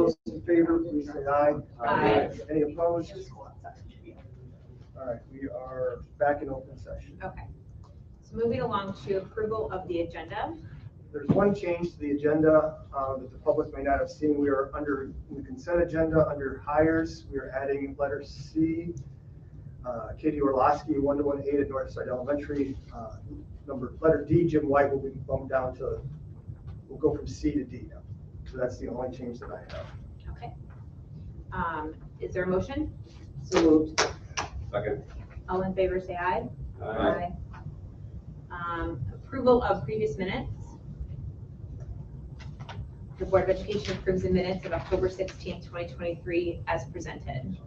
those in favor, please say aye. Aye. Any opposed? All right, we are back in open session. Okay. So moving along to approval of the agenda. There's one change to the agenda that the public may not have seen. We are under the consent agenda under hires. We are adding letter C. Katie Orlowski, 1-1-8 at Northside Elementary. Letter D, Jim White will be bumped down to, we'll go from C to D now. So that's the only change that I have. Okay. Is there a motion? So moved. Second. All in favor, say aye. Aye. Approval of previous minutes. The Board of Education approves the minutes of October 16th, 2023 as presented.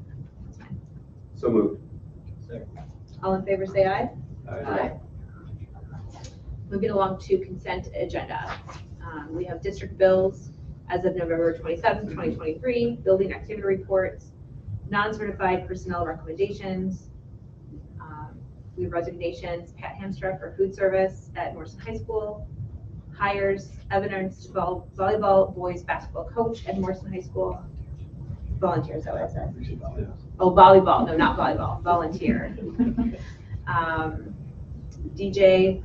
So moved. All in favor, say aye. Aye. Moving along to consent agenda. We have district bills as of November 27th, 2023, building activity reports, non-certified personnel recommendations. We have resignations, Pat Hamstra for food service at Morrison High School, hires, Evan Ernst, volleyball boys basketball coach at Morrison High School, volunteer, is that what I said? Oh, volleyball, no, not volleyball, volunteer. DJ,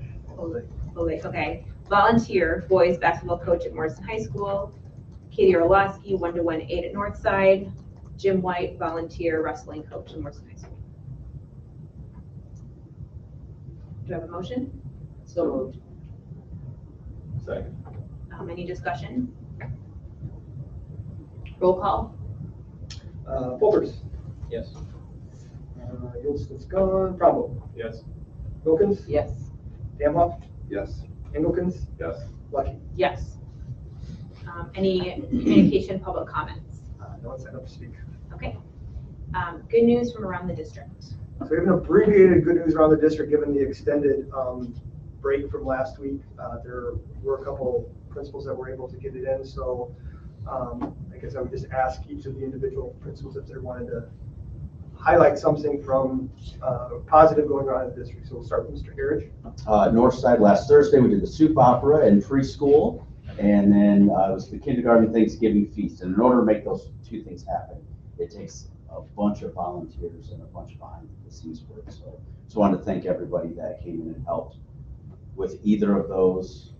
okay, volunteer boys basketball coach at Morrison High School, Katie Orlowski, 1-1-8 at Northside, Jim White, volunteer wrestling coach at Morrison High School. Do I have a motion? So moved. Second. Any discussion? Roll call? Folgers. Yes. Yolson's gone. Provo. Yes. Wilkins. Yes. Damhoff. Yes. Engelkens. Yes. Lucky. Yes. Any communication, public comments? No one signed up to speak. Okay. Good news from around the district. So we have an abbreviated good news around the district given the extended break from last week. There were a couple principals that were able to get it in. So I guess I would just ask each of the individual principals if they wanted to highlight something from positive going on in the district. So we'll start with Mr. Harridge. Northside, last Thursday, we did the soup opera and preschool, and then it was the kindergarten Thanksgiving feast. And in order to make those two things happen, it takes a bunch of volunteers and a bunch of behind the scenes work. So just wanted to thank everybody that came in and helped with either of those,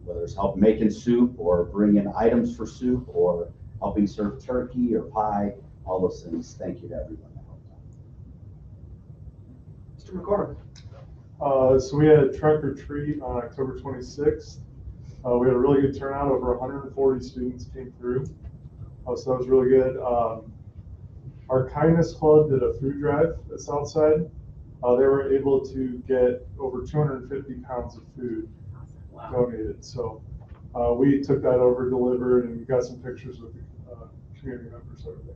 whether it's help making soup or bringing items for soup or helping serve turkey or pie, all those things. Thank you to everyone that helped out. Mr. McCormick. So we had a trunk or treat on October 26th. We had a really good turnout. Over 140 students came through. So that was really good. Our Kindness Club did a food drive at Southside. They were able to get over 250 pounds of food donated. So we took that over, delivered, and we got some pictures with the community members over there.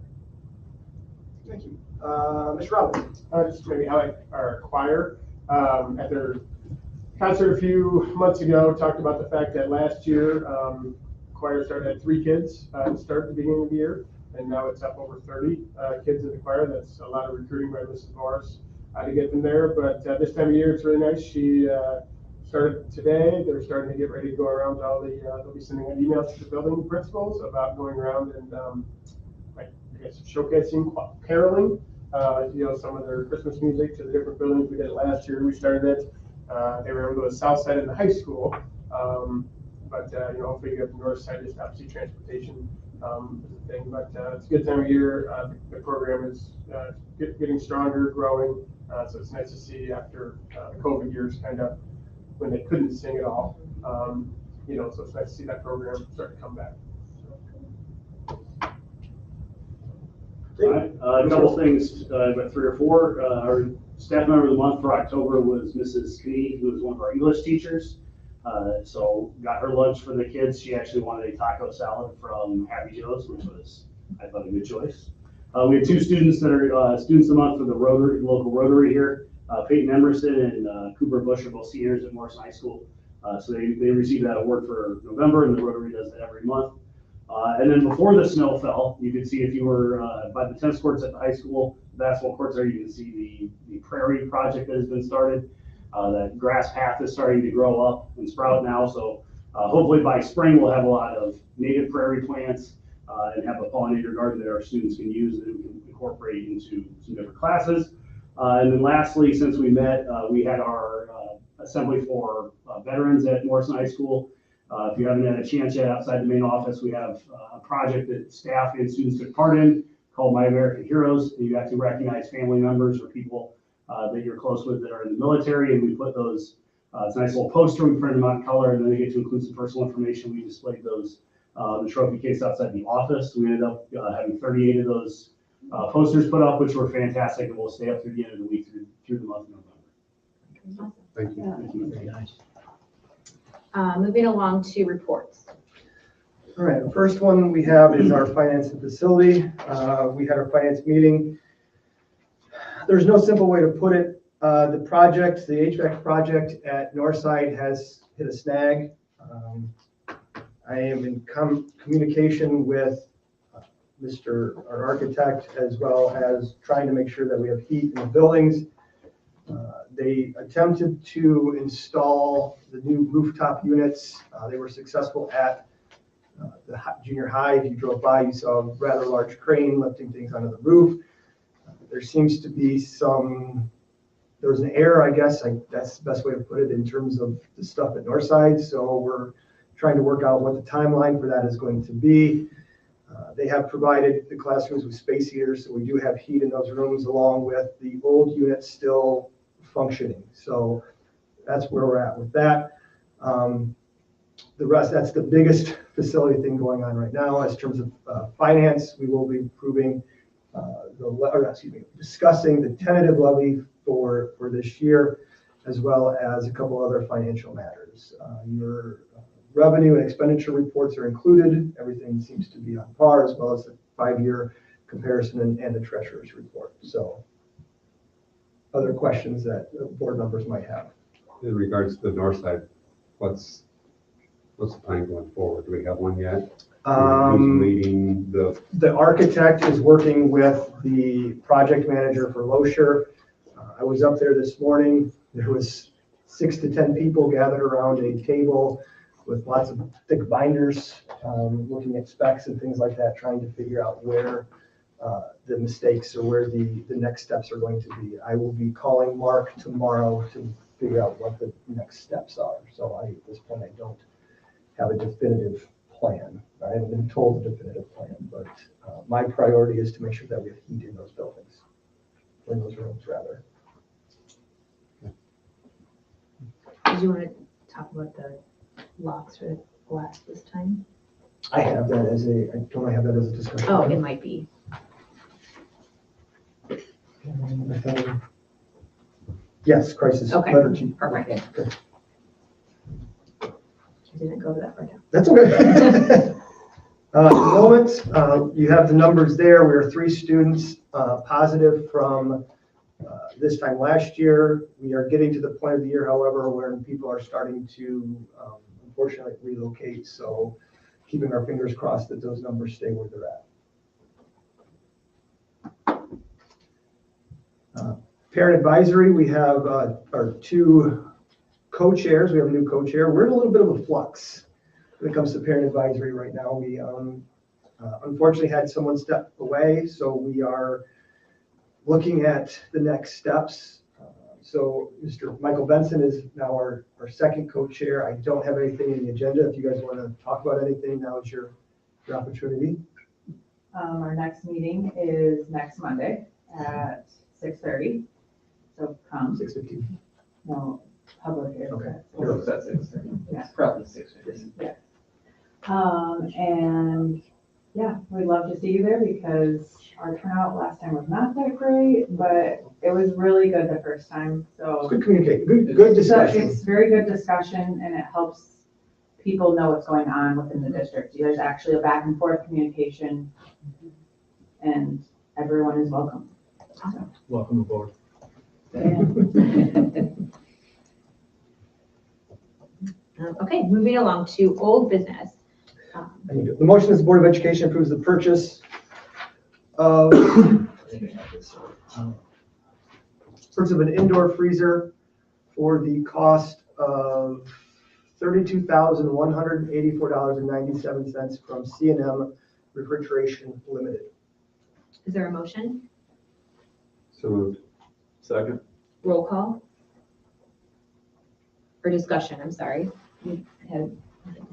Thank you. Mr. Robbins. Just maybe highlight our choir. At their concert a few months ago, talked about the fact that last year, choir started at 3 kids to start at the beginning of the year, and now it's up over 30 kids in the choir. That's a lot of recruiting by Mrs. Morris to get them there. But this time of year, it's really nice. She started today. They're starting to get ready to go around to all the, they'll be sending out emails to the building principals about going around and showcasing caroling, some of their Christmas music to the different buildings. We did it last year. We started it. They were able to go to the south side of the high school. But hopefully you get the north side, just obviously transportation is a thing. But it's a good time of year. The program is getting stronger, growing. So it's nice to see after the COVID years, kind of when they couldn't sing at all. So it's nice to see that program start to come back. A couple things, about 3 or 4. Our staff member of the month for October was Mrs. Knee, who was one of our English teachers. So got her lunch for the kids. She actually wanted a taco salad from Happy Joe's, which was, I thought, a good choice. We had 2 students that are students of the month for the Rotary, local Rotary here. Peyton Emerson and Cooper Bush are both seniors at Morrison High School. So they received that award for November, and the Rotary does that every month. And then before the snow fell, you could see if you were by the tennis courts at the high school, basketball courts there, you can see the prairie project that has been started. That grass path is starting to grow up and sprout now. So hopefully by spring, we'll have a lot of native prairie plants and have a pollinator garden that our students can use and we can incorporate into some different classes. And then lastly, since we met, we had our assembly for veterans at Morrison High School. If you haven't had a chance yet outside the main office, we have a project that staff and students took part in called My American Heroes. You have to recognize family members or people that you're close with that are in the military, and we put those, it's a nice little poster, we printed them out in color, and then they get to include some personal information. We displayed those, the trophy case outside the office. We ended up having 38 of those posters put up, which were fantastic, and will stay up through the end of the week through the month of November. Thank you. Thank you. Very nice. Moving along to reports. All right, the first one we have is our finance and facility. We had our finance meeting. There's no simple way to put it. The project, the HVAC project at Northside has hit a snag. I am in communication with our architect, as well as trying to make sure that we have heat in the buildings. They attempted to install the new rooftop units. They were successful at the junior high. If you drove by, you saw a rather large crane lifting things onto the roof. There seems to be there was an error, I guess, that's the best way to put it, in terms of the stuff at Northside. So we're trying to work out what the timeline for that is going to be. They have provided the classrooms with space heaters, so we do have heat in those rooms, along with the old units still functioning. So that's where we're at with that. The rest, that's the biggest facility thing going on right now. As terms of finance, we will be approving discussing the tentative levy for this year, as well as a couple other financial matters. Your revenue and expenditure reports are included. Everything seems to be on par, as well as the 5-year comparison and the treasurer's report. So other questions that board members might have. In regards to the north side, what's the plan going forward? Do we have one yet? Who's leading The architect is working with the project manager for Loescher. I was up there this morning. There was 6 to 10 people gathered around a table with lots of thick binders, looking at specs and things like that, trying to figure out where the mistakes or where the next steps are going to be. I will be calling Mark tomorrow to figure out what the next steps are. So at this point, I don't have a definitive plan. I haven't been told a definitive plan, but my priority is to make sure that we have heat in those buildings, in those rooms rather. Did you want to talk about the locks for the glass this time? I have that as don't I have that as a discussion? Oh, it might be. Yes, crisis Okay. letter G. Perfect. Okay. I didn't go to that right now. That's okay. Enrollment, you have the numbers there. We are 3 students positive from this time last year. We are getting to the point of the year, however, where people are starting to unfortunately relocate. So keeping our fingers crossed that those numbers stay where they're at. Parent advisory, we have our 2 co-chairs. We have a new co-chair. We're in a little bit of a flux when it comes to parent advisory right now. We unfortunately had someone step away, so we are looking at the next steps. So Mr. Michael Benson is now our second co-chair. I don't have anything in the agenda. If you guys want to talk about anything, now is your opportunity. Our next meeting is next Monday at 6:30. So come. 6:15. No, public is. Okay. at 6:30. Yeah. Probably 6:30. And yeah, we'd love to see you there because our turnout last time was not that great, but it was really good the first time. So Good communicate, good discussion. it's very good discussion and it helps people know what's going on within the district. There's actually a back and forth communication and everyone is welcome. Welcome aboard. Okay, moving along to old business. The motion is the Board of Education approves the purchase of an indoor freezer for the cost of $32,184.97 from C&M Refrigeration Limited. Is there a motion? So moved. Second. Roll call? Or discussion, I'm sorry. We had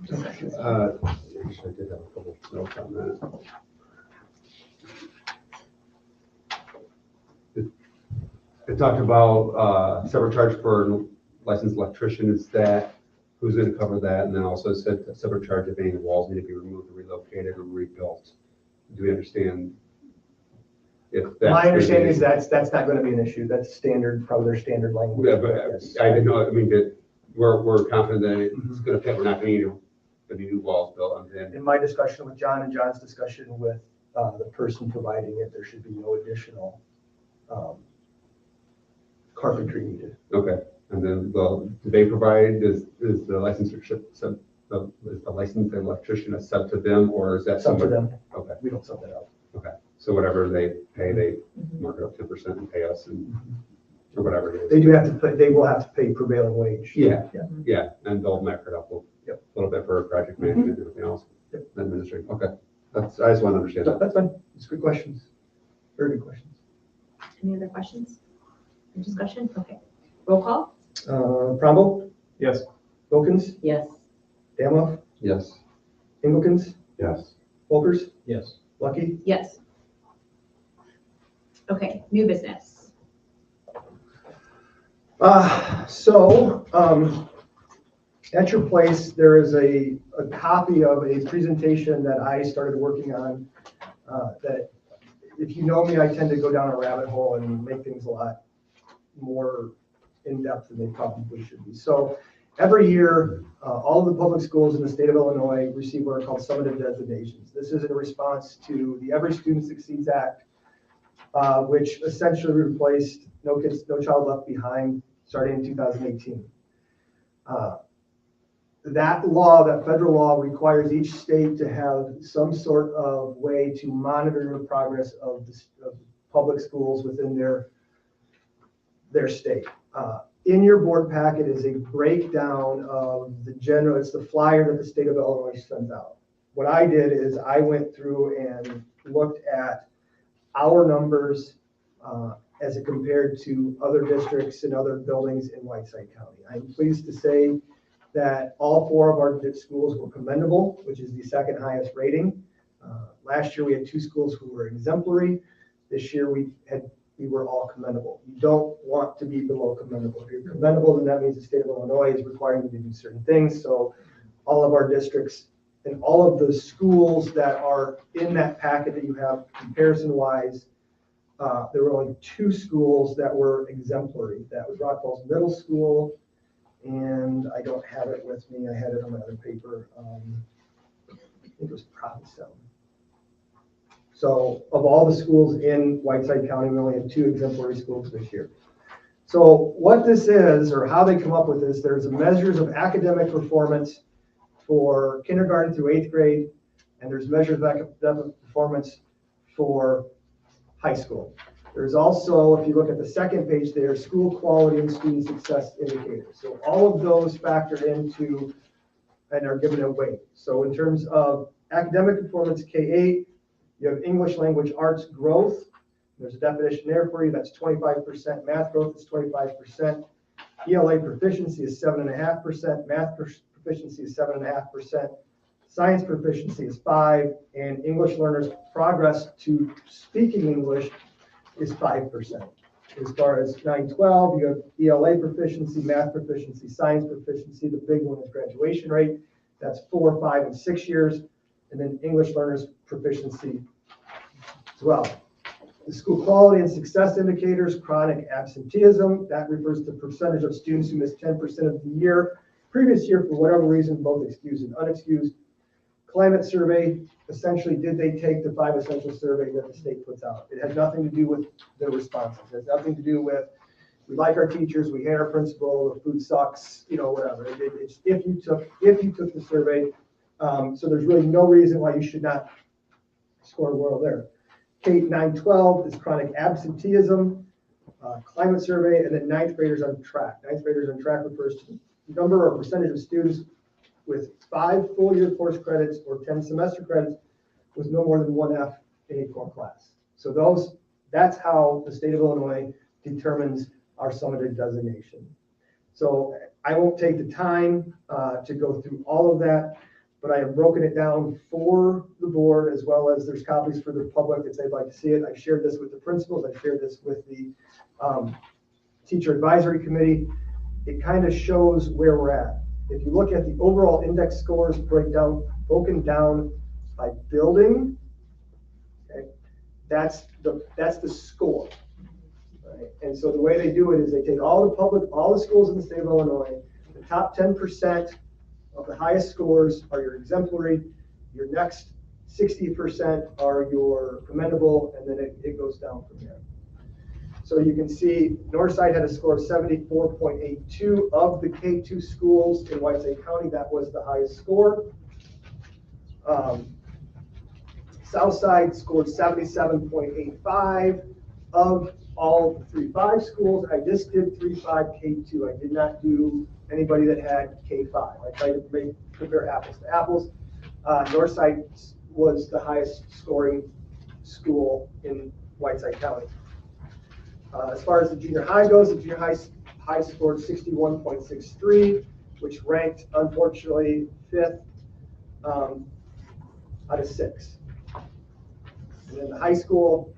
discussion. Actually, I did have a couple notes on that. It talked about separate charge for licensed electrician. Is that, who's going to cover that? And then also said a separate charge if any walls need to be removed or relocated or rebuilt. Do we understand if that's? My understanding is that's not going to be an issue. That's standard, probably their standard language. Yeah, but Yes. I didn't know, I mean, that we're confident that it's going to fit, we're not going to need any new walls built. And then, In my discussion with John and John's discussion with the person providing it, there should be no additional carpentry needed. okay, and then do they provide, is the licensor sub, is the licensed electrician a sub to them, or is that It's up to somebody? them. Okay, We don't sub that out. okay, so whatever they pay, they mark it up 10% and pay us and, or whatever it is. They do have to pay, they will have to pay prevailing wage. Yeah, Yeah. yeah, and they'll mark it up a Yep. little bit for project management and everything else. Yep. Administrative, okay, that's, I just want to understand that. That's fine. It's good questions. Very good questions. Any other questions? Or discussion? Okay. Roll call? Tromble, Yes. Wilkins, Yes. Damla, Yes. Inglenkins, Yes. Folkers, Yes. Lucky. Yes. Okay, new business. At your place, there is a copy of a presentation that I started working on, that if you know me, I tend to go down a rabbit hole and make things a lot more in-depth than they probably should be. So every year, all of the public schools in the state of Illinois receive what are called summative designations. This is in response to the Every Student Succeeds Act, which essentially replaced No Child Left Behind, starting in 2018. That law, that federal law, requires each state to have some sort of way to monitor the progress of public schools within their state. In your board packet is a breakdown of it's the flyer that the state of Illinois sends out. What I did is I went through and looked at our numbers as it compared to other districts and other buildings in Whiteside County. I'm pleased to say that all 4 of our schools were commendable, which is the second highest rating. Last year we had 2 schools who were exemplary. This year we were all commendable. You don't want to be below commendable. If you're commendable, then that means the state of Illinois is requiring you to do certain things. So all of our districts and all of the schools that are in that packet that you have comparison-wise, there were only 2 schools that were exemplary. That was Rock Falls Middle School, and I don't have it with me. I had it on my other paper. I think it was Provincetown. So of all the schools in Whiteside County, we only had 2 exemplary schools this year. So what this is, or how they come up with this, there's measures of academic performance for kindergarten through 8th grade, and there's measures of academic performance for high school. There's also, if you look at the second page there, school quality and student success indicators. So all of those factor into and are given a weight. So in terms of academic performance, K-8, you have English language arts growth. There's a definition there for you. That's 25%. Math growth is 25%. ELA proficiency is 7.5%. Math proficiency is 7.5%. Science proficiency is 5%. And English learners' progress to speaking English is 5%. As far as 9-12, you have ELA proficiency, math proficiency, science proficiency. The big one is graduation rate. That's 4, 5, and 6 years. And then English learners' proficiency as well. The school quality and success indicators, chronic absenteeism, that refers to percentage of students who missed 10% of the year, previous year for whatever reason, both excused and unexcused. Climate survey, essentially, did they take the 5 essential survey that the state puts out? It has nothing to do with the responses. It has nothing to do with, we like our teachers, we hate our principal, the food sucks, whatever. It's if you took the survey. So there's really no reason why you should not score well there. K-9-12 is chronic absenteeism, climate survey, and then 9th graders on track. 9th graders on track refers to the number or percentage of students with 5 full year course credits or 10 semester credits was no more than one F in a core class. So that's how the state of Illinois determines our summative designation. So I won't take the time to go through all of that, but I have broken it down for the board, as well as there's copies for the public if they'd like to see it. I've shared this with the principals. I've shared this with the teacher advisory committee. It kind of shows where we're at. If you look at the overall index scores broken down by building, okay, that's the score. Right? And so the way they do it is they take all the schools in the state of Illinois, the top 10% of the highest scores are your exemplary, your next 60% are your commendable, and then it goes down from there. So you can see Northside had a score of 74.82 of the K2 schools in Whiteside County. That was the highest score. Southside scored 77.85 of all 3-5 schools. I just did 3-5 K2. I did not do anybody that had K5. I tried to compare apples to apples. Northside was the highest scoring school in Whiteside County. As far as the junior high goes, the junior high scored 61.63, which ranked, unfortunately, 5th out of 6. And then the high school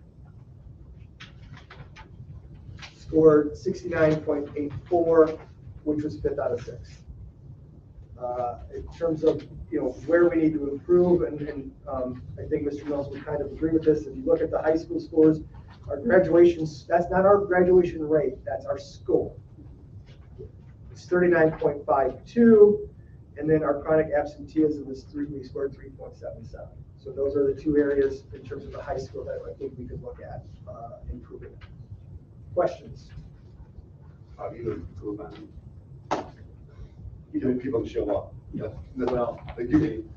scored 69.84, which was 5th out of 6. In terms of where we need to improve, and I think Mr. Mills would kind of agree with this. If you look at the high school scores, our graduations, that's not our graduation rate, that's our score. It's 39.52, and then our chronic absenteeism is we scored 3.77. So those are the two areas in terms of the high school that I think we could look at improving. Questions? How do you improve on? You know, people show up. Well,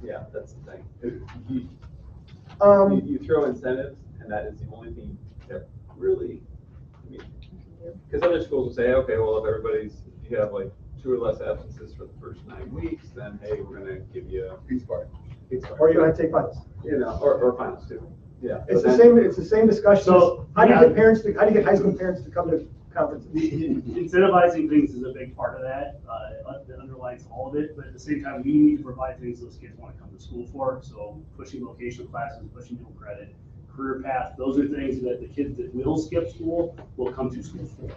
yeah, that's the thing. You throw incentives, and that is the only thing that really, I mean, because other schools will say, okay, well, if you have like 2 or less absences for the first 9 weeks, then hey, we're gonna give you a Pizza party. Or you're going to take finals. Or finals too. Yeah. It's the same discussion. So, How do you yeah. get parents how do you get high school parents to come to conferences? Incentivizing things is a big part of that. That underlines all of it, but at the same time, we need to provide things those kids want to come to school for. So pushing vocational classes, pushing dual credit, career path, those are things that the kids that will skip school will come to school for.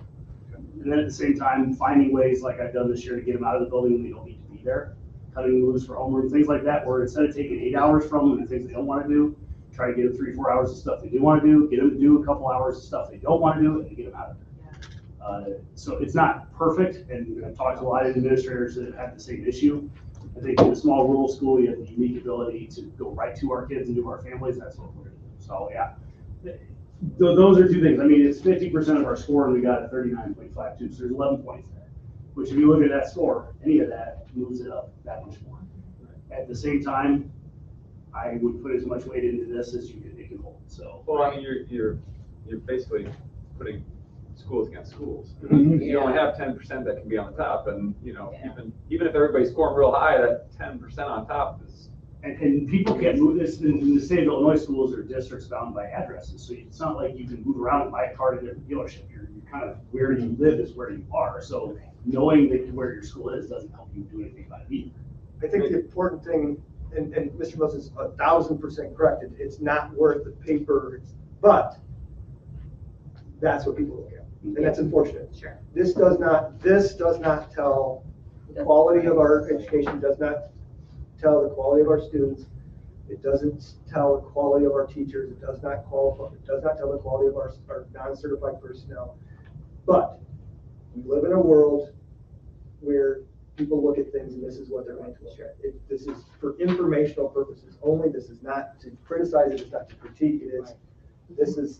And then at the same time, finding ways like I've done this year to get them out of the building when they don't need to be there, cutting them loose for homework, things like that, where instead of taking 8 hours from them and things they don't want to do, try to get them 3 or 4 hours of stuff they do want to do, get them to do a couple hours of stuff they don't want to do, and get them out of there. So it's not perfect, and I've talked to a lot of administrators that have the same issue. I think in a small rural school, you have the unique ability to go right to our kids and to our families. That's what we're going to do. So yeah, those are 2 things. I mean, it's 50% of our score, and we got a 39.52, so there's 11 points there. Which, if you look at that score, any of that moves it up that much more. At the same time, I would put as much weight into this as it can hold. So, Well, I mean, you're basically putting schools against schools. You only have 10% that can be on the top, and even if everybody's scoring real high, that 10% on top is. and people can't move this in the state of Illinois. Schools are districts bound by addresses, so it's not like you can move around and buy a car to a different dealership. You're kind of where you live is where you are. So knowing that where your school is doesn't help you do anything about it either. I think the important thing, and Mr. Mills is 1,000% correct, it's not worth the paper, but that's what people look at, and that's unfortunate. Sure. This does not tell the quality of our education, does not tell the quality of our students. It doesn't tell the quality of our teachers. It does not tell the quality of our non-certified personnel. But we live in a world where people look at things, and this is what they're going to look at. This is for informational purposes only. This is not to criticize it. It's not to critique it. This is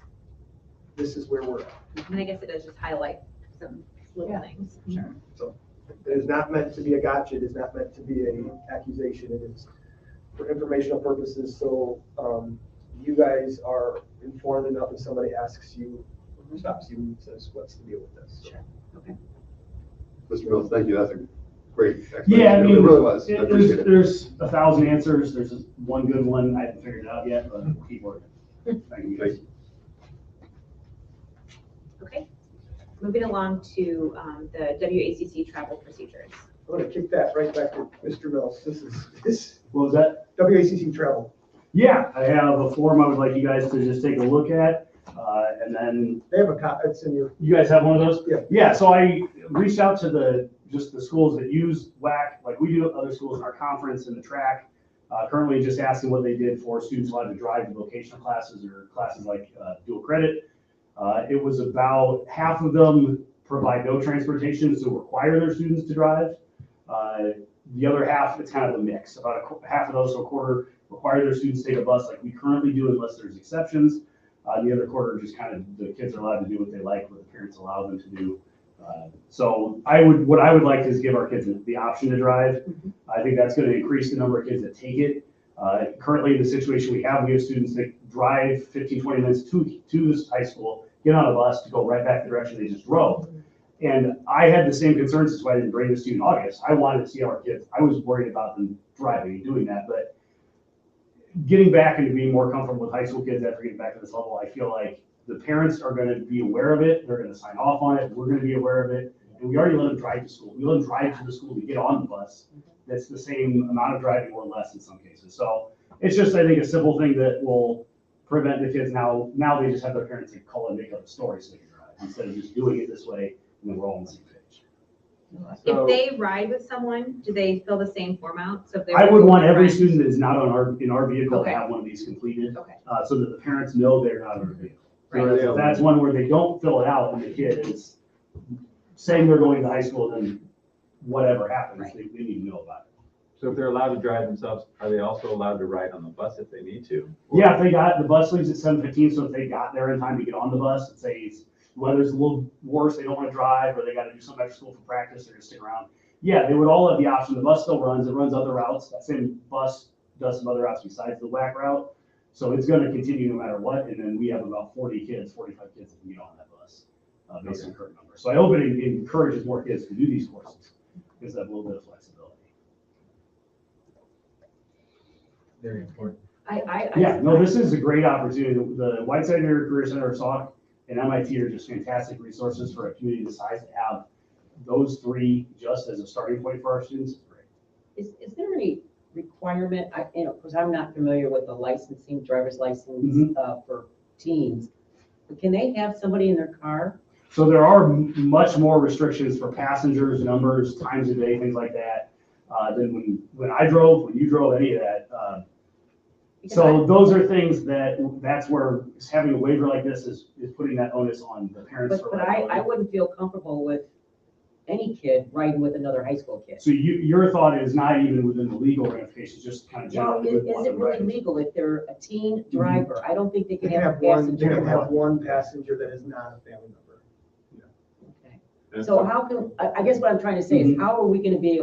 where we're at. And I guess it does just highlight some little things. Sure. So it is not meant to be a gotcha. It is not meant to be an accusation. It is for informational purposes. So you guys are informed enough if somebody asks you, stops you and says, what's the deal with this? So. Sure. Okay. Mr. Mills, thank you. That's great explanation. Yeah, I It mean, really was. I appreciate it. there's 1,000 answers. There's just one good one. I haven't figured it out yet, but we'll keep working. Thank you guys. Okay. Moving along to the WACC travel procedures. I'm gonna kick that right back to Mr. Mills. This What was that? WACC travel. Yeah, I have a form I would like you guys to just take a look at. And then They have a it's in your, you guys have one of those? Yeah. Yeah, so I reached out to just the schools that use WAC, like we do other schools in our conference and the track. Currently just asking what they did for students allowed to drive to vocational classes or classes like dual credit. It was about half of them provide no transportation, so require their students to drive. The other half, it's kind of a mix. About half of those, so a quarter, require their students to take a bus like we currently do unless there's exceptions. The other quarter, just kind of the kids are allowed to do what they like, what the parents allow them to do. So what I would like is give our kids the option to drive. I think that's going to increase the number of kids that take it. Currently, in the situation we have students that drive 15, 20 minutes to this high school, get on a bus to go right back the direction they just drove. And I had the same concerns, that's why I didn't bring this to you in August. I wanted to see our kids. I was worried about them driving and doing that, but getting back into being more comfortable with high school kids after getting back to this level, I feel like the parents are going to be aware of it. They're going to sign off on it. We're going to be aware of it. And we already let them drive to school. We let them drive to the school to get on the bus. That's the same amount of driving or less in some cases. So it's just, I think, a simple thing that will prevent the kids now they just have their parents call and make up a story so they can drive instead of just doing it this way and then we're all on the same page. If they ride with someone, do they fill the same form out? So if they I would want every friends- student that is not in our vehicle Okay. to have one of these completed, Okay. so that the parents know they're not in our vehicle. Right. If that's one where they don't fill it out and the kid is saying they're going to high school, then whatever happens, Right. they need to know about it. So if they're allowed to drive themselves, are they also allowed to ride on the bus if they need to? Yeah, if the bus leaves at 7:15, so if they got there in time to get on the bus, and say weather's a little worse, they don't want to drive, or they got to do some extra school for practice, they're gonna stick around. Yeah, they would all have the option. The bus still runs. It runs other routes. That same bus does some other routes besides the WAC route. So it's going to continue no matter what. And then we have about 40 kids, 45 kids that can get on that bus based on current numbers. So I hope it encourages more kids to do these courses because they have a little bit of flexibility. Very important. Yeah, no, this is a great opportunity. The Whiteside Area Career Center, SAWC, and MIT are just fantastic resources for a community this size to have those three just as a starting point for our students. Great. Is there any requirement, because I'm not familiar with the licensing, driver's license for teens, but can they have somebody in their car? So there are much more restrictions for passengers, numbers, times a day, things like that, than when I drove, when you drove, any of that. So those are things that's where having a waiver like this is putting that onus on the parents. But I wouldn't feel comfortable with any kid riding with another high school kid. So your thought is not even within the legal ramifications, just kind of Now, generally. is it really legal if they're a teen driver? I don't think they they can can have have a one, they passenger. can have one passenger that is not a family member. Okay. So how can, I guess what I'm trying to say is, how are we gonna be,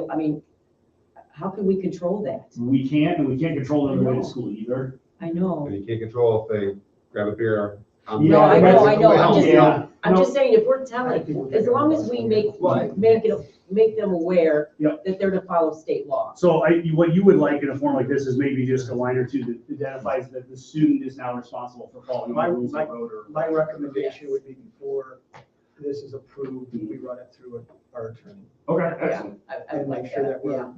how can we control that? We can't, and we can't control them on the way to school either. I know. And you can't control if they grab a beer. No, I know, Yeah. I'm just saying, if we're telling, as long as we make them aware Yep. that they're to follow state law. So what you would like in a form like this is maybe just a line or two that identifies that the student is now responsible for following the rules of the road or. My recommendation would be before this is approved, we run it through our attorney. Okay, excellent. I And like make sure that yeah.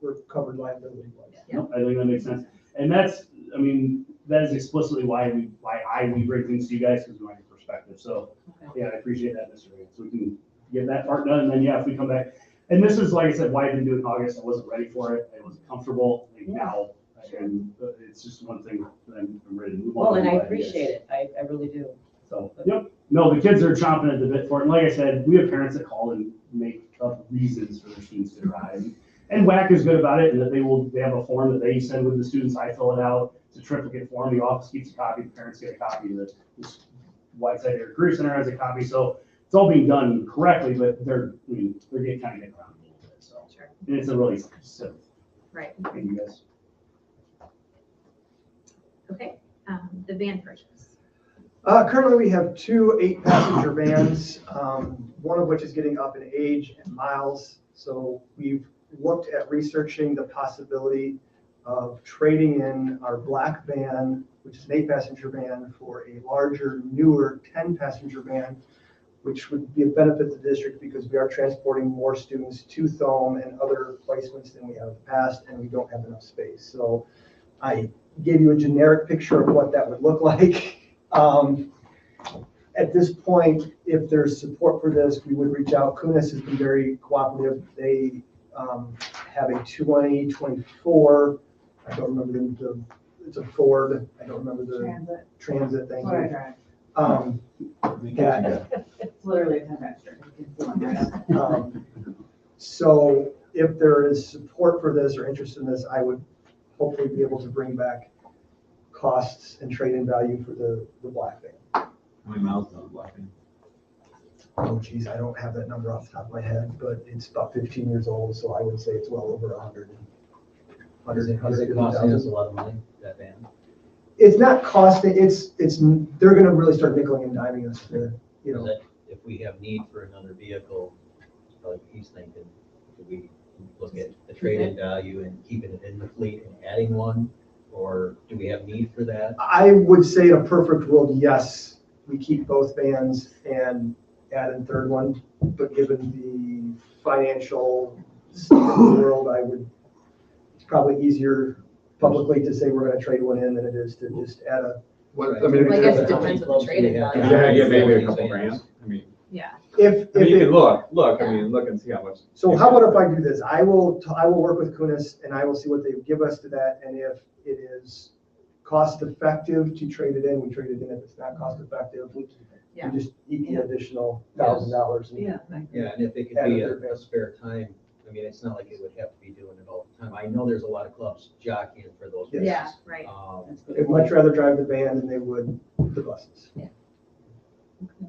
we're covered liability-wise. No, I think that makes sense. And that is explicitly why we bring things to you guys, because we want your perspective. So, yeah, I appreciate that, Mr. Vance. So we can get that part done, and then, yeah, if we come back. And this is, like I said, why I didn't do it in August. I wasn't ready for it. I wasn't comfortable. I think now, and it's just one thing that I'm ready to move on. Well, and I to, appreciate it. I really do. So, yep. No, the kids are chomping at the bit for it. And like I said, we have parents that call and make up reasons for their students to drive. And WAC is good about it, and that they have a form that they send with the students. I fill it out. It's a triplicate form. The office keeps a copy. The parents get a copy. The Whiteside Area Career Center has a copy. So it's all being done correctly, but they're getting kind of getting around a little bit. So Sure. and it's a really simple. Right. Thank you guys. Okay. The van purchase. Currently, we have two 8-passenger vans, one of which is getting up in age and miles. So we've looked at researching the possibility of trading in our black van, which is an 8-passenger van, for a larger, newer 10-passenger van, which would be a benefit to the district because we are transporting more students to Thome and other placements than we have in the past, and we don't have enough space. So I gave you a generic picture of what that would look like. At this point, if there's support for this, we would reach out. Kunis has been very cooperative. They have a 2024, I don't remember it's a Ford, I don't remember the transit thing. That's what I drive. Yeah. It's literally a 10-passenger. You can see one right up. So if there is support for this or interest in this, I would hopefully be able to bring back costs and trade-in value for the black van. How many miles on the black van? Oh geez, I don't have that number off the top of my head, but it's about 15 years old, so I would say it's well over 100. Is it costing us a lot of money, that van? It's not costing, they're gonna really start nickeling and diming us to, you know. That if we have need for another vehicle, like he's thinking, do we look at the trade-in value and keeping it in the fleet and adding one? Or do we have need for that? I would say in a perfect world, yes, we keep both vans and add a third one, but given the financial state of the world, it's probably easier publicly to say we're gonna trade one in than it is to just add a. What, I mean, Well, I guess it how many depends on the clubs do trade-in we have? value. Yeah, maybe a couple grand. I mean, Yeah. If I mean, you it- can look, I mean, look and see how much. So how about if I do this? I will work with Kunis and I will see what they give us to that. And if it is cost effective to trade it in, we trade it in. If it's not cost effective, we Yeah. just eat the additional $1,000. Yeah. Yeah, and if it could be a spare time, I mean, it's not like it would have to be doing it all the time. I know there's a lot of clubs jockeying for those races. Yeah, right. That's They'd much rather drive the van than they would the buses. Yeah.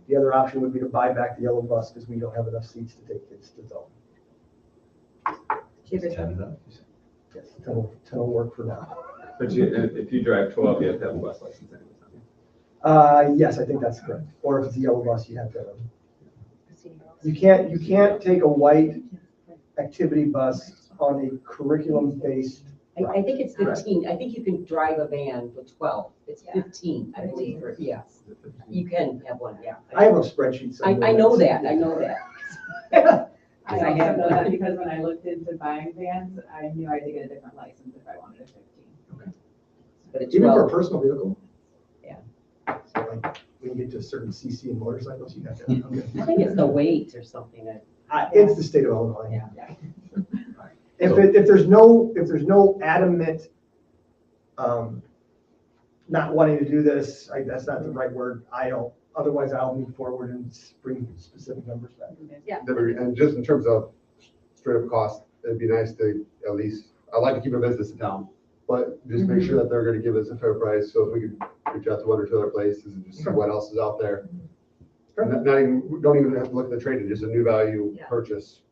The other option would be to buy back the yellow bus because we don't have enough seats to take kids to Thome. Do you have a- Yes, 10 will work for now. But if you drive 12, you have to have a bus license anyway. Yes, I think that's correct. Or if it's a yellow bus, you have to have You can't take a white activity bus on a curriculum-based. I think it's 15. I think you can drive a van with 12. It's Yeah. 15, I believe, yes. You can have one, yeah. I have a spreadsheet somewhere. I know that, I know that. I I also have know none. that because when I looked into buying vans, I knew I had to get a different license if I wanted a 15. But it's Even for a 12. personal vehicle? Yeah. So like, when you get to a certain CC in motorcycles, you have to. Okay. I think it's the weight or something that, It's the state of Illinois. yeah. If there's no adamant, not wanting to do this, that's not the right word, otherwise I'll move forward and bring specific numbers back. And just in terms of straight up cost, it'd be nice to at least, I'd like to keep a business in town, but just make sure that they're gonna give us a fair price, so if we could reach out to one or two other places and just see what else is out there. Not even, don't even have to look at the trade, just a new value Yeah. purchase,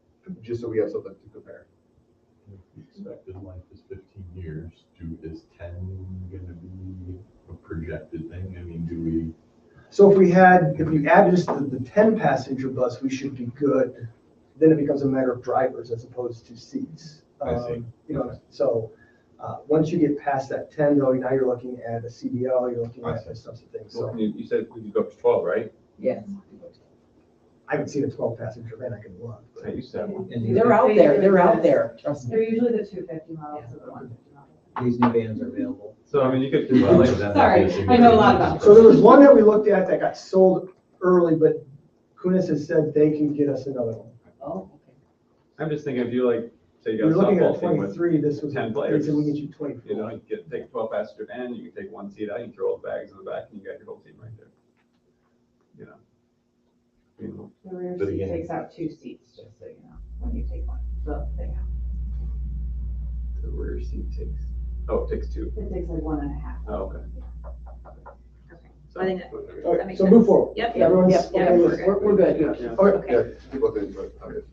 just so we have something to compare. Expected life is 15 years. Is 10 gonna be a projected thing? I mean, do we? So if you add just the 10-passenger bus, we should be good. Then it becomes a matter of drivers as opposed to seats. I see. So once you get past that 10 though, now you're looking at a CDL, you're looking at those sorts of things. So You said we could go up to 12, right? Yes. I haven't seen a 12-passenger van, I can look. I used to have one. And these They're out there, trust me. They're usually the 250 models of the 150 models. these new vans are available. So, I mean, you could. Well, like that, Sorry, I know a lot about So there was one that we looked at that got sold early, but Kunis has said they can get us another one. Oh, okay. I'm just thinking, if you like, say you got You're a looking at softball team with, 23, this was, 10 they players. said we get you 24. you know, you get, take a 12-passenger van, you can take one seat out, you can throw all the bags in the back, and you got your whole team right there. You know? You know, The rear But seat again- takes out 2 seats, just so you know, when you take one, the thing out. the rear seat takes, it takes 2. It takes like 1.5. Oh, okay. So I think that Okay, makes so sense. move forward. Yep. Everyone's Yep, okay yep, with it? we're good. Okay. Yeah, keep looking into it, obviously.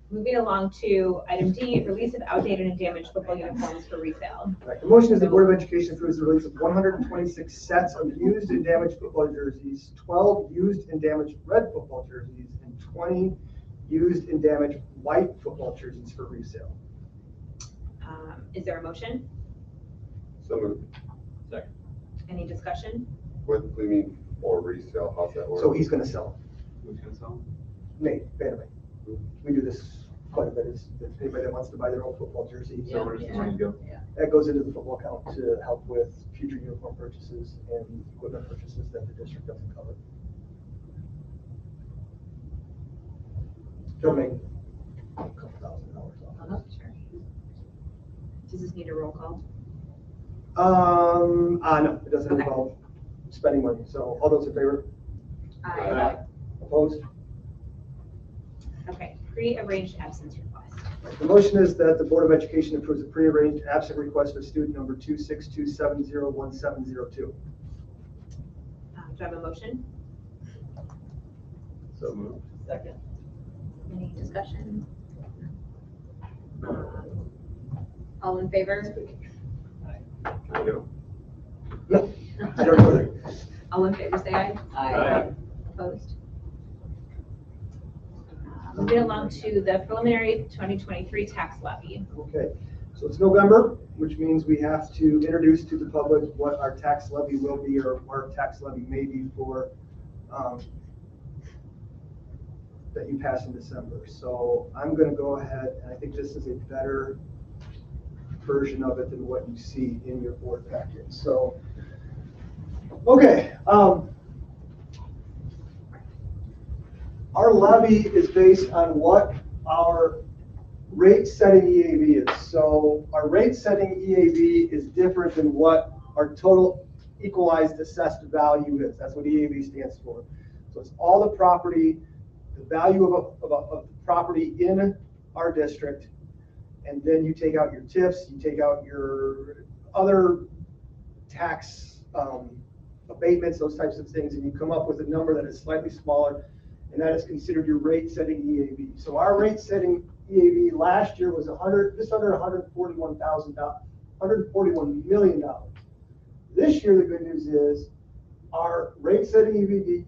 Moving along to item D, release of outdated and damaged football uniforms for resale. Right, the motion is the Board of Education approves the release of 126 sets of used and damaged football jerseys, 12 used and damaged red football jerseys, and 20 used and damaged white football jerseys for resale. Is there a motion? So moved. Any discussion? What do you mean for resale? How's that work? So he's gonna sell Who's gonna sell? them. Nate, Vandermeer. We do this quite a bit, is if anybody that wants to buy their own football jersey. So where's the money go? That goes into the football account to help with future uniform purchases and equipment purchases that the district doesn't cover. They'll make a couple $1,000 off. Sure. Does this need a roll call? No, it doesn't Okay. involve spending money, so all those in favor? Aye. Opposed? Okay, pre-arranged absence request. The motion is that the Board of Education approves a prearranged absent request for student number 262701702. Do I have a motion? So moved. Second. Any discussion? All in favor? There you go. No, I don't know that. All in favor, say aye. Aye. Opposed? Moving along to the preliminary 2023 tax levy. Okay, so it's November, which means we have to introduce to the public what our tax levy will be or what our tax levy may be for, that you pass in December. So I'm gonna go ahead, and I think this is a better version of it than what you see in your board packet. So, okay, our levy is based on what our rate setting EAV is. So our rate setting EAV is different than what our total equalized assessed value is. That's what EAV stands for. So it's all the property, the value of the property in our district, and then you take out your TIFs, you take out your other tax abatements, those types of things, and you come up with a number that is slightly smaller, and that is considered your rate setting EAV. So our rate setting EAV last year was just under $141 million. This year, the good news is our rate setting EAV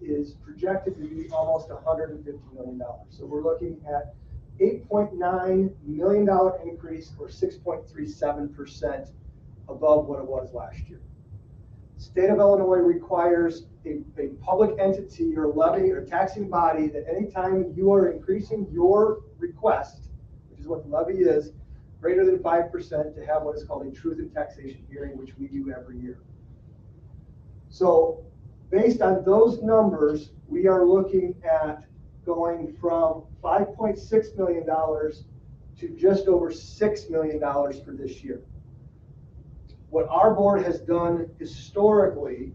is projected to be almost $150 million. So we're looking at $8.9 million increase, or 6.37% above what it was last year. State of Illinois requires a public entity or levy or taxing body that anytime you are increasing your request, which is what the levy is, greater than 5%, to have what is called a truth in taxation hearing, which we do every year. So based on those numbers, we are looking at going from $5.6 million to just over $6 million for this year. What our board has done historically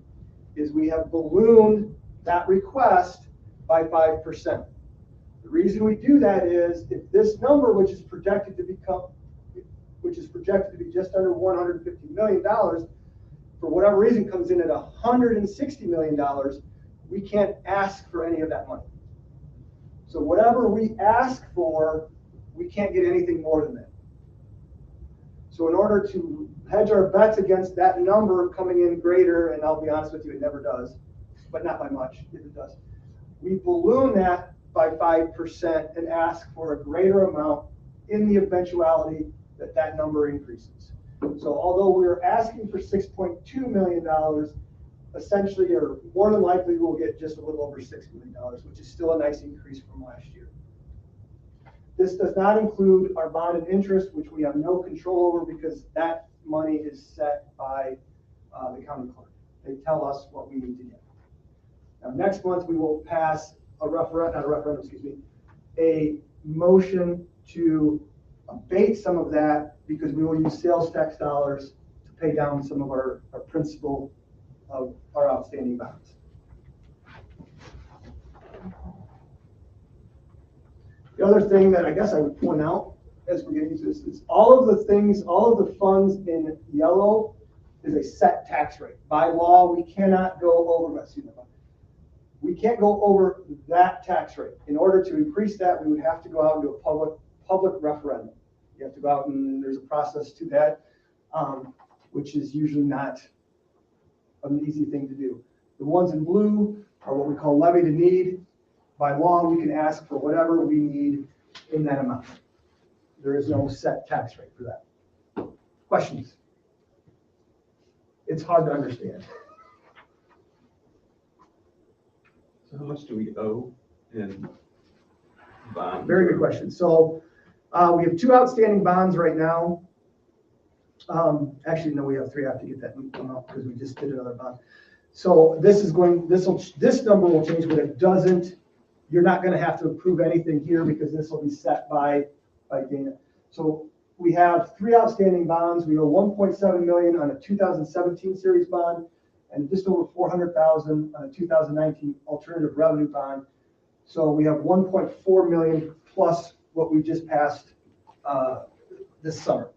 is we have ballooned that request by 5%. The reason we do that is if this number, which is projected to be just under $150 million, for whatever reason comes in at $160 million, we can't ask for any of that money. So whatever we ask for, we can't get anything more than that. So in order to hedge our bets against that number coming in greater, and I'll be honest with you, it never does, but not by much, if it does, we balloon that by 5% and ask for a greater amount in the eventuality that that number increases. So although we're asking for $6.2 million, essentially, or more than likely, we'll get just a little over $6 million, which is still a nice increase from last year. This does not include our bond and interest, which we have no control over because that money is set by the county clerk. They tell us what we need to get. Now, next month, we will pass a motion to abate some of that because we will use sales tax dollars to pay down some of our principal of our outstanding bonds. The other thing that I guess I would point out as we're getting into this is all of the funds in yellow is a set tax rate. By law, we cannot go over, we can't go over that tax rate. In order to increase that, we would have to go out and do a public referendum. You have to go out and there's a process to that, which is usually not an easy thing to do. The ones in blue are what we call levy to need. By law, we can ask for whatever we need in that amount. There is no set tax rate for that. Questions? It's hard to understand. So how much do we owe in bonds? Very good question. So we have 2 outstanding bonds right now. Actually, no, we have 3. I have to get that amount because we just did another bond. So this number will change, but it doesn't. You're not going to have to approve anything here because this will be set by Dana. So we have 3 outstanding bonds. We owe $1.7 million on a 2017 series bond and just over $400,000 on a 2019 alternative revenue bond. So we have $1.4 million plus what we just passed this summer,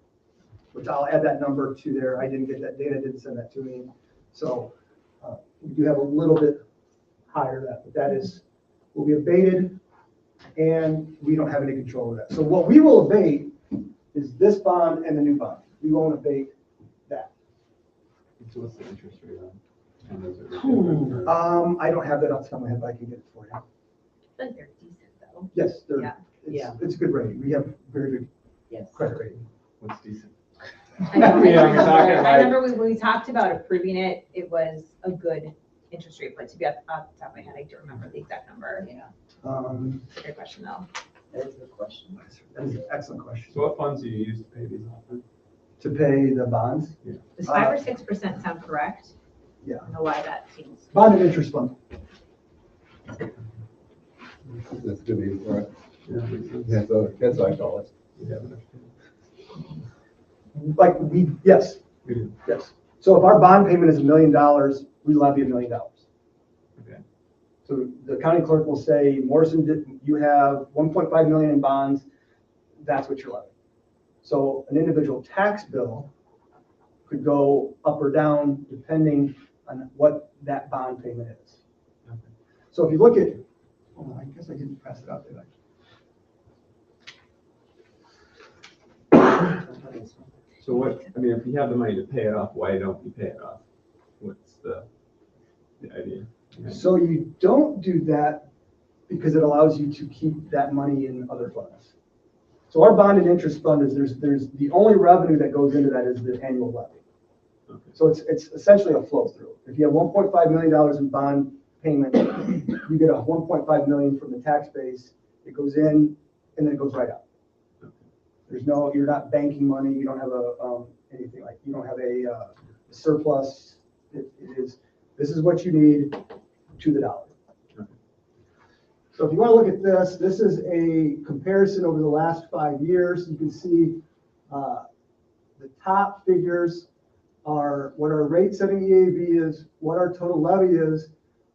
which I'll add that number to there. I didn't get that. Dana didn't send that to me. So we do have a little bit higher than that, but that will be abated and we don't have any control of that. So what we will abate is this bond and the new bond. We won't abate that. So what's the interest rate on? And is it- I don't have that off the top of my head, but I can get it for you. I think they're decent though. Yes, Yeah. it's a good rating. We have very good Yes. credit rating. What's decent? I know, Yeah, we're talking I like- remember when we talked about approving it, it was a good interest rate, but to be off the top of my head, I don't remember the exact number. Yeah, It's a good question though. that is a good question. That is an excellent question. So what funds do you use to pay these off then? To pay the bonds, Does 5 or 6% sound correct? Yeah. I don't know why that seems. bond and interest fund. That's good news, right? Yeah, makes sense. That's what I call it. We have enough. Like yes. We do. Yes. So if our bond payment is $1 million, we levy $1 million. Okay. So the county clerk will say, Morrison, you have 1.5 million in bonds. That's what you're levying. So an individual tax bill could go up or down depending on what that bond payment is. Okay. So if you look at, I guess I didn't pass it out, did I? So what, I mean, if you have the money to pay it off, why don't you pay it off? What's the idea? So you don't do that because it allows you to keep that money in other funds. So our bond and interest fund is there's the only revenue that goes into that is the annual levy. Okay. So it's essentially a flow through. If you have $1.5 million in bond payment, you get a $1.5 million from the tax base. It goes in and then it goes right out. You're not banking money. You don't have anything like, you don't have a surplus. This is what you need to the dollar. So if you want to look at this is a comparison over the last 5 years. You can see the top figures are what our rate setting EAV is, what our total levy is,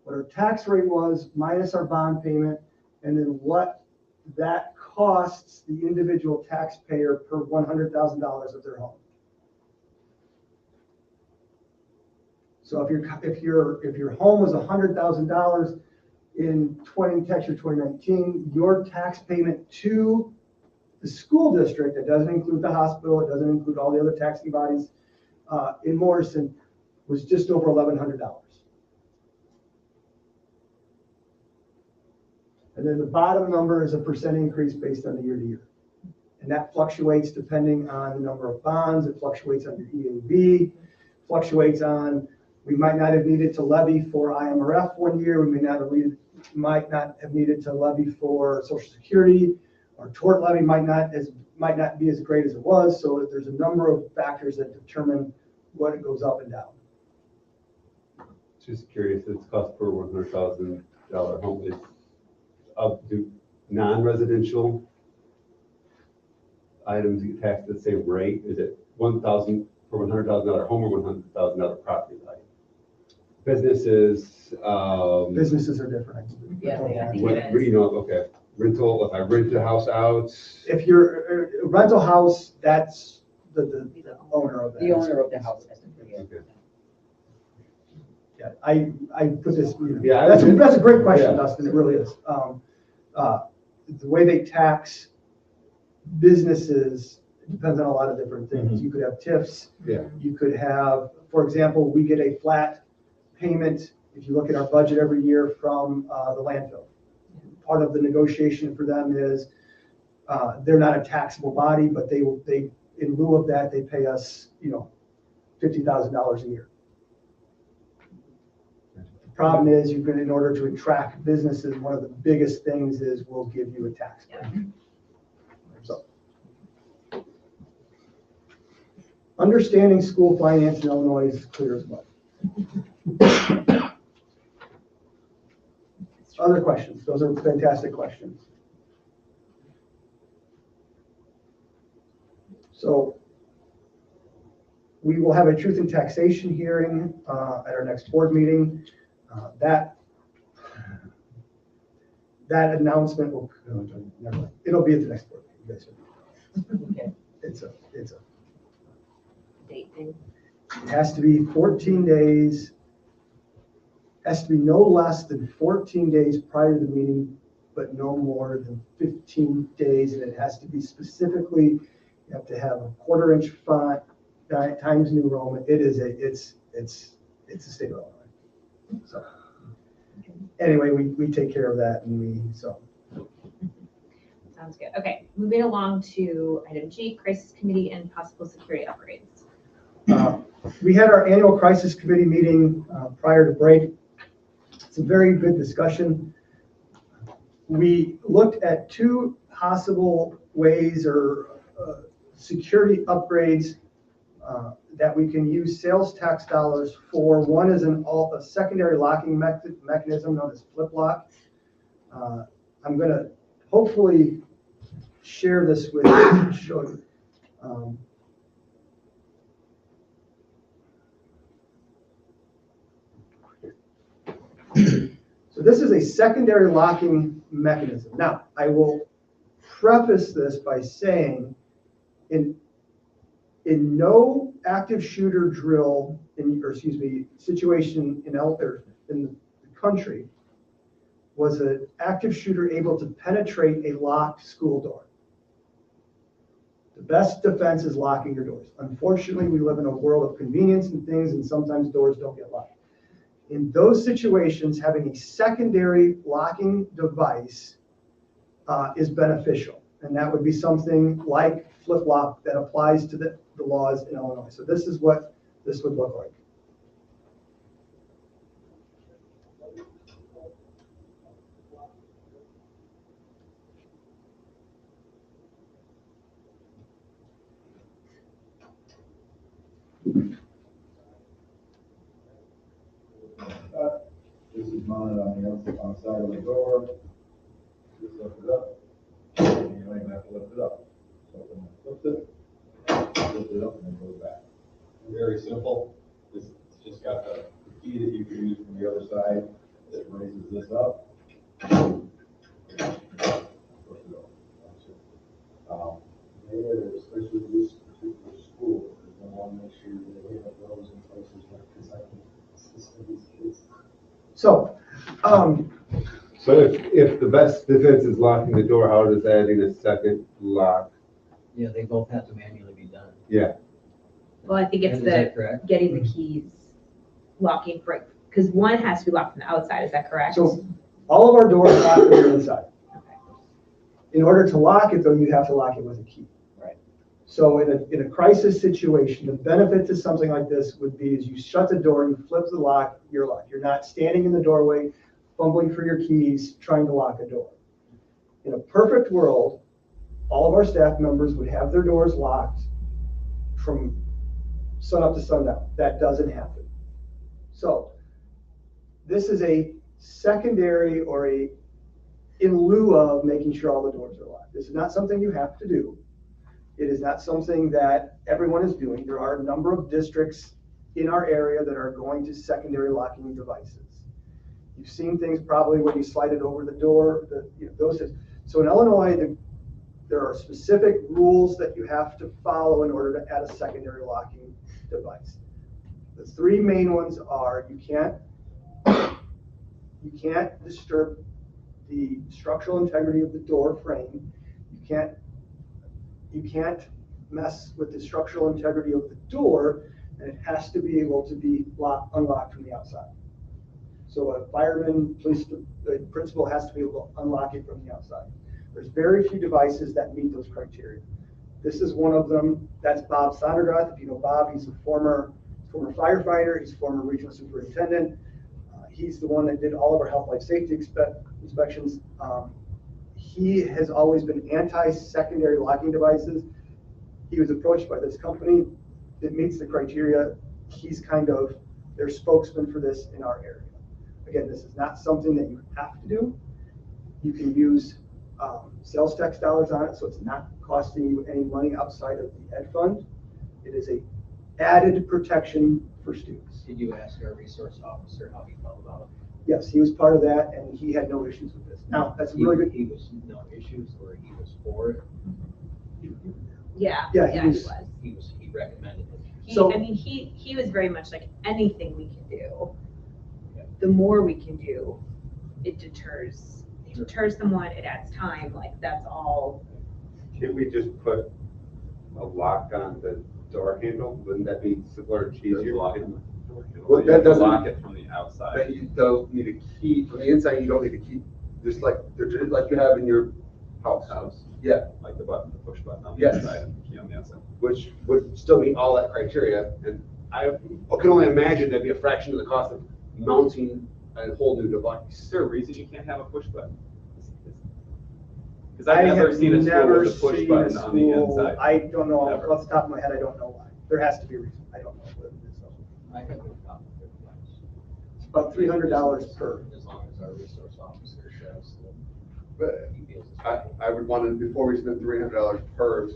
what our tax rate was minus our bond payment, and then what that costs the individual taxpayer per $100,000 of their home. So if your home was $100,000 in tax year 2019, your tax payment to the school district, it doesn't include the hospital, it doesn't include all the other taxing bodies in Morrison, was just over $1,100. And then the bottom number is a percent increase based on the year to year. And that fluctuates depending on the number of bonds, it fluctuates on your EAV, fluctuates on, we might not have needed to levy for IMRF 1 year, we might not have needed to levy for Social Security, our tort levy might not be as great as it was, so there's a number of factors that determine what it goes up and down. Just curious, its cost per $100,000 home is up to non-residential items get taxed at the same rate? Is it $1,000 for $100,000 home or $100,000 property value? Businesses. Businesses are different. Yeah, they are. What do you know? Okay, rental. If I rent the house out. If you're a rental house, that's the owner of that. The owner of the house has to pay it. Okay. Yeah, I put this, Yeah, that's a great question, Yeah. Dustin, it really is. The way they tax businesses depends on a lot of different things. Mhm. You could have TIFs. Yeah. You could have, for example, we get a flat payment, if you look at our budget every year from the landfill. part of the negotiation for them is, they're not a taxable body, but they, in lieu of that, they pay us, $50,000 a year. The problem is, in order to attract businesses, one of the biggest things is we'll give you a tax break. So, understanding school finance in Illinois is clear as mud. Other questions? Those are fantastic questions. So we will have a truth in taxation hearing at our next board meeting. That announcement will, never mind. It'll be at the next board meeting. You guys will. Okay. It's a Date thing. It has to be 14 days, has to be no less than 14 days prior to the meeting, but no more than 15 days, and it has to be specifically, you have to have a 1/4-inch font, Times New Roman. It's the state of Illinois. So anyway, we take care of that, and Sounds good. Okay, moving along to item G, crisis committee and possible security upgrades. We had our annual crisis committee meeting prior to break. It's a very good discussion. We looked at 2 possible ways or security upgrades that we can use sales tax dollars for. One is a secondary locking mechanism known as flip lock. I'm going to hopefully share this with you. Show you. So this is a secondary locking mechanism. Now, I will preface this by saying in no active shooter drill, situation in the country was an active shooter able to penetrate a locked school door. The best defense is locking your doors. Unfortunately, we live in a world of convenience and things, and sometimes doors don't get locked. In those situations, having a secondary locking device is beneficial. And that would be something like flip lock that applies to the laws in Illinois. So this is what this would look like. This is mounted on the side of the door. Just lift it up. And you don't even have to lift it up. So when you lift it up and then go back. Very simple. It's just got the key that you can use from the other side that raises this up. There, especially this particular school, because I want to make sure that they have those in places like this. I can assist these kids. So, So if the best defense is locking the door, how does adding a second lock? Yeah, they both have to manually be done. Yeah. Well, I think it's Is that correct? getting the keys, locking, because one has to be locked from the outside, is that correct? so all of our doors lock from the inside. In order to lock it, though, you have to lock it with a key. Right. So in a crisis situation, the benefit to something like this would be is you shut the door, you flip the lock, you're locked. You're not standing in the doorway, fumbling for your keys, trying to lock a door. In a perfect world, all of our staff members would have their doors locked from sun up to sundown. That doesn't happen. So this is a secondary or in lieu of making sure all the doors are locked. This is not something you have to do. It is not something that everyone is doing. There are a number of districts in our area that are going to secondary locking devices. You've seen things probably when you slide it over the door, those things. So in Illinois, there are specific rules that you have to follow in order to add a secondary locking device. The 3 main ones are you can't disturb the structural integrity of the door frame. You can't mess with the structural integrity of the door, and it has to be able to be unlocked from the outside. So a fireman, principal has to be able to unlock it from the outside. There's very few devices that meet those criteria. This is one of them. That's Bob Sondergaard. If you know Bob, he's a former firefighter. He's a former regional superintendent. He's the one that did all of our health, life, safety inspections. He has always been anti-secondary locking devices. He was approached by this company that meets the criteria. He's kind of their spokesman for this in our area. Again, this is not something that you have to do. You can use sales tax dollars on it, so it's not costing you any money outside of the ed fund. It is a added protection for students. Did you ask our resource officer how he felt about Yes, he was part of that, and he had no issues with this. Now, that's it? really good. He was no issues, or he was for it? Yeah, Yeah, yeah, he he was- was. He recommended it. So- I mean, he was very much like, anything we can do, the more we can do, it deters someone, it adds time, like, that's all. Can't we just put a lock on the door handle? Wouldn't that be simpler and easier? Well, Well, you have that to doesn't- lock it from the outside. But you don't need a key, from the inside, you don't need a key, just like you have in your house. Yeah, Like the button, the push button on the Yes. inside and the key on the outside. which would still meet all that criteria, and I can only imagine that'd be a fraction of the cost of mounting a whole new Is device. there a reason you can't have a push button? Because I I've never have seen a school never with a push seen button a on the school- inside. I don't know, Never. off the top of my head, I don't know why. There has to be a reason. I don't know what it is. though. I have no problem with it. It's about $300 per. As long as our resource officer shows that But he feels it's. I would want to, before we spend $300 per,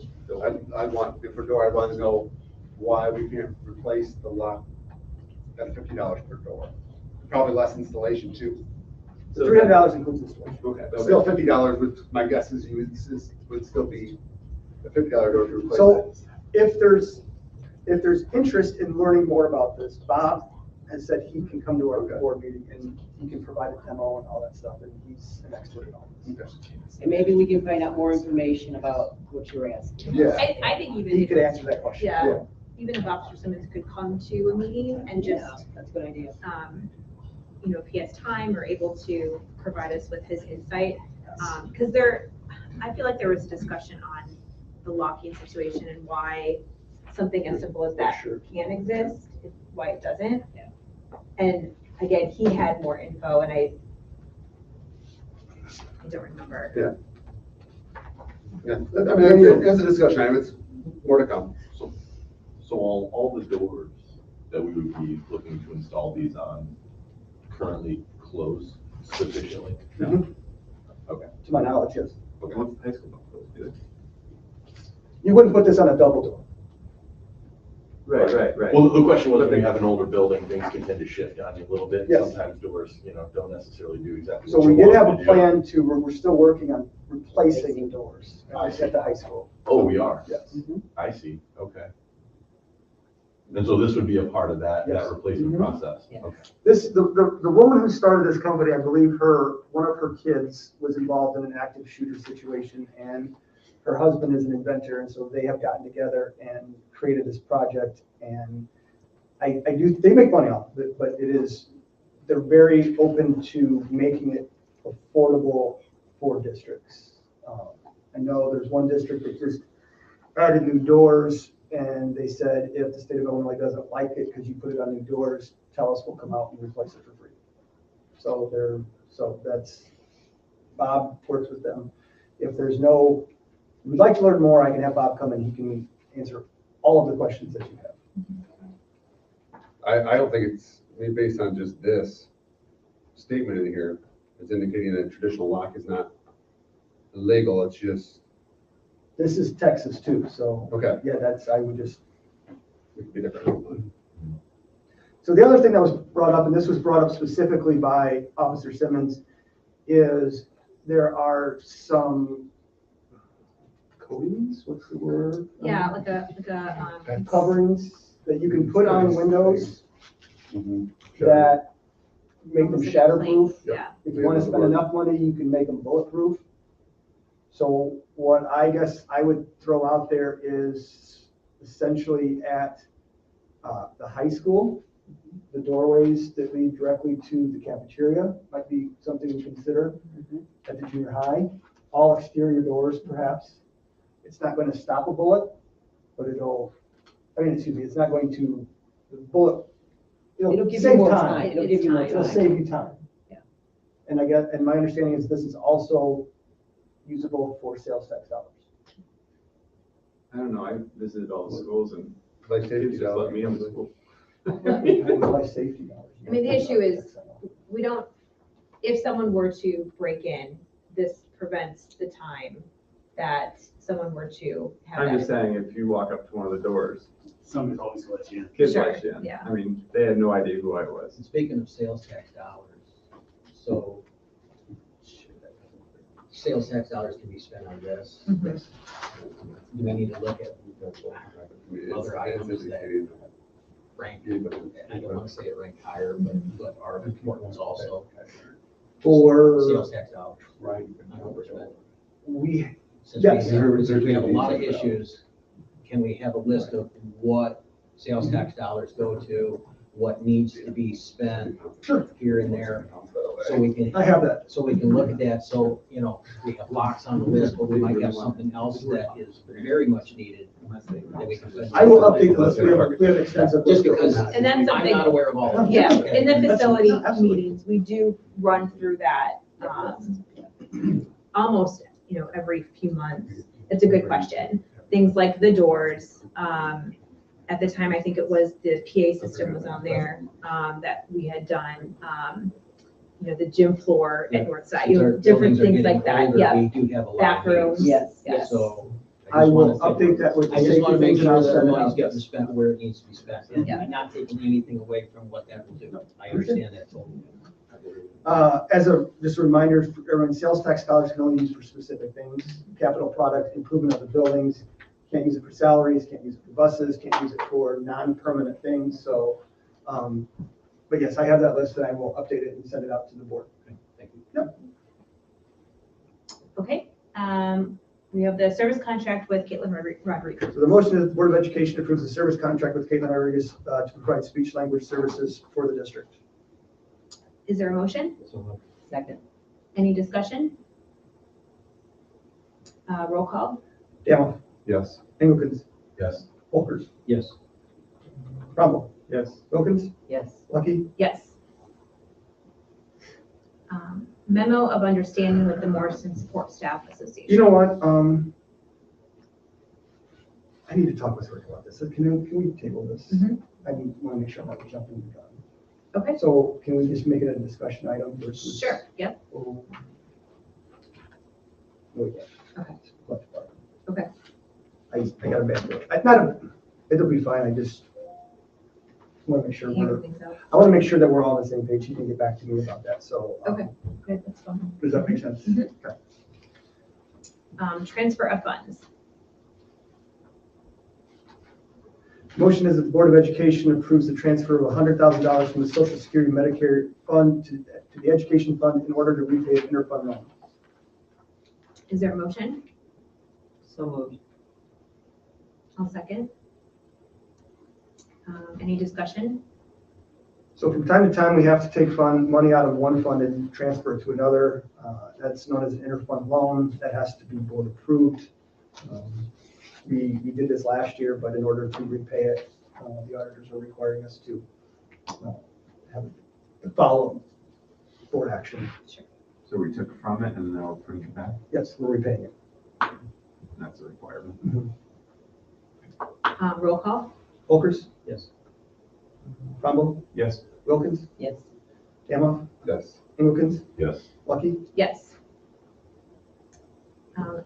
I'd want, for door, I'd want to know why we can't replace the lock at $50 per door. Probably less installation too. The $300 includes installation. Okay, but still $50 would, my guess is would still be a $50 door to replace So it. if there's interest in learning more about this, Bob has said he can come to our Okay. board meeting and he can provide a demo and all that stuff, and he's an expert in all this. Okay. And maybe we can find out more information about what you're asking. Yeah. I think even. He if- could answer that question. Yeah, even if Officer Simmons could come to a meeting and Yeah, just, that's a good idea. if he has time or able to provide us with his insight. Because I feel like there was discussion on the locking situation and why something as simple as that Sure. can exist, why it doesn't. And again, he had more info and I don't remember. Yeah, I mean, it's a discussion item, it's more to come. So all the doors that we would be looking to install these on currently close sufficiently? Mhm. Okay. To my knowledge, yes. Okay, once the high school don't close, You wouldn't put this on a double door. Right. Well, the question was, when you have an older building, things can tend to shift on you a little bit. Yes. Sometimes doors, don't necessarily do exactly So what we you did want have them a to do. plan to, we're still working on replacing the doors at the high school. Oh, we are? Yes. I see, okay. And so this would be a part of that Yes. replacement Mhm. process? Yeah. Okay. The woman who started this company, I believe one of her kids was involved in an active shooter situation, and her husband is an inventor, and so they have gotten together and created this project, and they make money off of it, but they're very open to making it affordable for districts. I know there's one district that just added new doors, and they said, if the state of Illinois doesn't like it because you put it on new doors, tell us, we'll come out and replace it for free. So that's, Bob works with them. If there's we'd like to learn more, I can have Bob come and he can answer all of the questions that you have. I don't think it's, based on just this statement in here, it's indicating that traditional lock is not illegal, it's just, This is Texas too, so okay. yeah, I would just. It could be different. So the other thing that was brought up, and this was brought up specifically by Officer Simmons, is there are some coatings, what's the word? Yeah, like a Coverings that you can put on windows Mhm. that make them almost like a plate. shatterproof. Yeah. If you want to spend enough money, you can make them bulletproof. So what I guess I would throw out there is essentially at the high school, the doorways that lead directly to the cafeteria might be something we can consider at the junior high. All exterior doors, perhaps. It's not going to stop a bullet, but it's not going to, the bullet, It'll give you save more time. time. It'll give you more It'll time. save you time. Yeah. And my understanding is this is also usable for sales tax dollars. I don't know, I visited all the schools and Like kids safety just let me in the dollars. school. Life safety dollars. I mean, the issue is, we don't, if someone were to break in, this prevents the time that someone were to have I'm just that. saying, if you walk up to one of the doors, Somebody's always gonna let you in. kids Sure, let you in. yeah. I mean, they had no idea who I was. And speaking of sales tax dollars, so sales tax dollars can be spent on this. Mhm. Do we need to look at other items that rank, I don't want to say it ranked higher, but are important also? For, Sales tax dollars. Right. I know we're spending. we, Since Yes. we have a lot of issues, can we have a list of what sales tax dollars go to, what needs to be spent Sure. here and there? So we can, I have that. so we can look at that, so, you know, we have blocks on the list, but we might have something else that is very much needed that we can spend. I will update the list. We have extensive. Just because And that's I'm something- not aware of all of it. Yeah, in the facility Absolutely. meetings, we do run through that, almost, every few months. It's a good question. Things like the doors, at the time, I think it was the PA system was on there, that we had done, the gym floor at Northside, Since our different buildings are things getting like that, older, yeah. We do have a lot of Bathrooms, needs. yes. So. I just will wanna update that with the I just safety want to make things and sure I'll that send it money's out. getting spent where it needs to be spent, and Yeah. not taking anything away from what that will do. I understand that totally. Just a reminder, for everyone, sales tax dollars can only be used for specific things. Capital product, improvement of the buildings, can't use it for salaries, can't use it for buses, can't use it for non-permanent things, so, but yes, I have that list and I will update it and send it out to the board. Thank you. Yep. Okay, we have the service contract with Caitlin Rodriguez. So the motion is the Board of Education approves the service contract with Caitlin Rodriguez to provide speech language services for the district. Is there a motion? Second. Any discussion? Roll call? Gamma, Yes. Engelkens, Yes. Volkers, Yes. Trumbull, Yes. Wilkins, Yes. Lucky, Yes. Memo of understanding with the Morrison Support Staff Association. you know what, I need to talk with Rick about this. Can we table this? Mhm. I want to make sure I'm not jumping the gun. Okay, So can we just make it a discussion item versus? sure, yep, Oh. No, we can't. Okay. Left part. Okay. I got a bad feeling. It'll be fine, I just want to make sure handle things out. I want to make sure that we're all on the same page. He can get back to me about that, so. Okay. Good, that's fine. Does that make sense? Mhm. Okay. Transfer of funds. Motion is that the Board of Education approves the transfer of $100,000 from the Social Security Medicare Fund to the Education Fund in order to repay an interfund loan. Is there a motion? So moved. I'll second. Any discussion? So from time to time, we have to take money out of one fund and transfer it to another. That's known as an interfund loan. That has to be board approved. We did this last year, but in order to repay it, the auditors are requiring us to have the follow board action. So we took from it and now bring it back? Yes, we're repaying it. That's a requirement. Roll call? Volkers, Yes. Trumbull, Yes. Wilkins, Yes. Gamma, Yes. Engelkens, Yes. Lucky. Yes.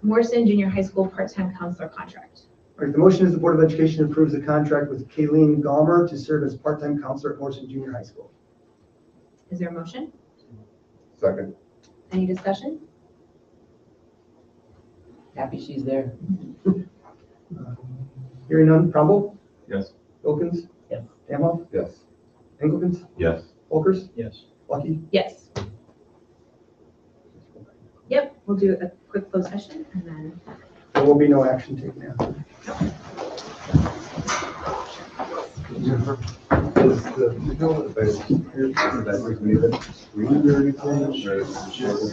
Morrison Junior High School part-time counselor contract. All right, the motion is the Board of Education approves the contract with Kayleen Gallmer to serve as part-time counselor at Morrison Junior High School. Is there a motion? Second. Any discussion? Happy she's there. Hearing none, Trumbull, Yes. Wilkins. Yes. Gamma, Yes. Engelkens, Yes. Volkers, Yes. Lucky. Yes. Yep, we'll do a quick closed session and then. There will be no action taken after. Jennifer? Is the building that we made it screened or anything? Or is it just-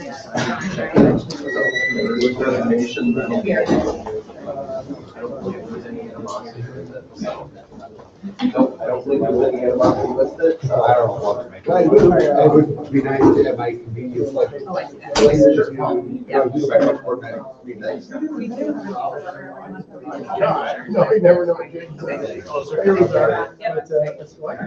With renovation, I don't believe there's any animosity listed. I don't know what to make. It would be nice to have my convenience, like, places, you know, do back and forth, that'd be nice. No, you never know. Here we are. But, it's like-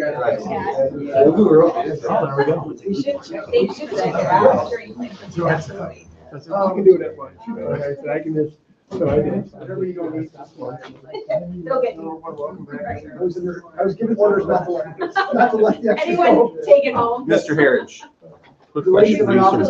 We'll do our own. Oh, there we go. We should, they should say that after you plan for I said, I can do it at lunch. I said, I can just, so I did. Whatever you don't eat, that's fine. They'll get you. Welcome back. I was giving orders not to let the extra Anyone go. take it home? Mr. Harridge. The ladies in my office